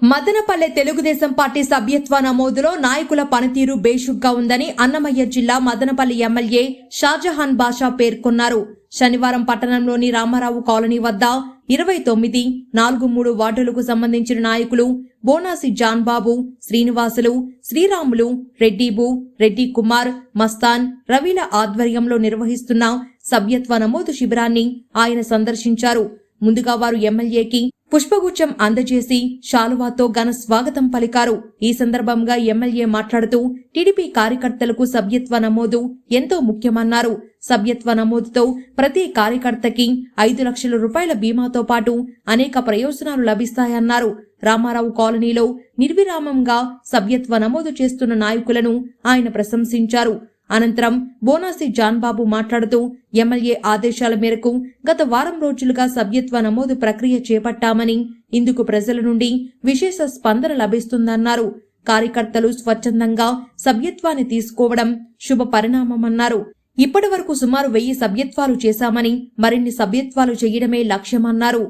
Madanapalle Telugu Desam party సభ్యత్వ నమోదులో నాయకుల పనితీరు బేషుగ్గా ఉందని అన్నమయ్య జిల్లా మదనపల్లి ఎమ్మెల్యే షాజహాన్ బాషా పేర్కొన్నారు. శనివారం పట్టణంలోని రామారావు కాలనీ వద్ద 29, 43 వార్డులకు సంబంధించిన నాయకులు బోనాసి జాన్బాబు, శ్రీనివాసులు, శ్రీరాములు, రెడ్డిబు, రెడ్డి కుమార్, మస్తాన్, రవిల ఆధ్వర్యంలో నిర్వహిస్తున్న సభ్యత్వ నమోదు శిబిరాన్ని ఆయన సందర్శించారు. ముందుగా వారు ఎమ్మెల్యేకి పుష్పగుచ్చం అందజేసి శాలువాతో ఘన స్వాగతం పలికారు. ఈ సందర్భంగా ఎమ్మెల్యే మాట్లాడుతూ టీడీపీ కార్యకర్తలకు సభ్యత్వ నమోదు ఎంతో ముఖ్యమన్నారు. సభ్యత్వ నమోదుతో ప్రతి కార్యకర్తకి 5 లక్షల రూపాయల బీమాతో పాటు అనేక ప్రయోజనాలు లభిస్తాయన్నారు. రామారావు కాలనీలో నిర్విరామంగా సభ్యత్వ నమోదు చేస్తున్న నాయకులను ఆయన ప్రశంసించారు. అనంతరం బోనాసి జాన్బాబు మాట్లాడుతూ ఎమ్మెల్యే ఆదేశాల మేరకు గత వారం రోజులుగా సభ్యత్వ నమోదు ప్రక్రియ చేపట్టామని, ఇందుకు ప్రజల నుండి విశేష స్పందన లభిస్తుందన్నారు. కార్యకర్తలు స్వచ్ఛందంగా సభ్యత్వాన్ని తీసుకోవడం శుభ పరిణామమన్నారు. ఇప్పటి వరకు సుమారు 1000 సభ్యత్వాలు చేశామని, మరిన్ని సభ్యత్వాలు చేయడమే లక్ష్యమన్నారు.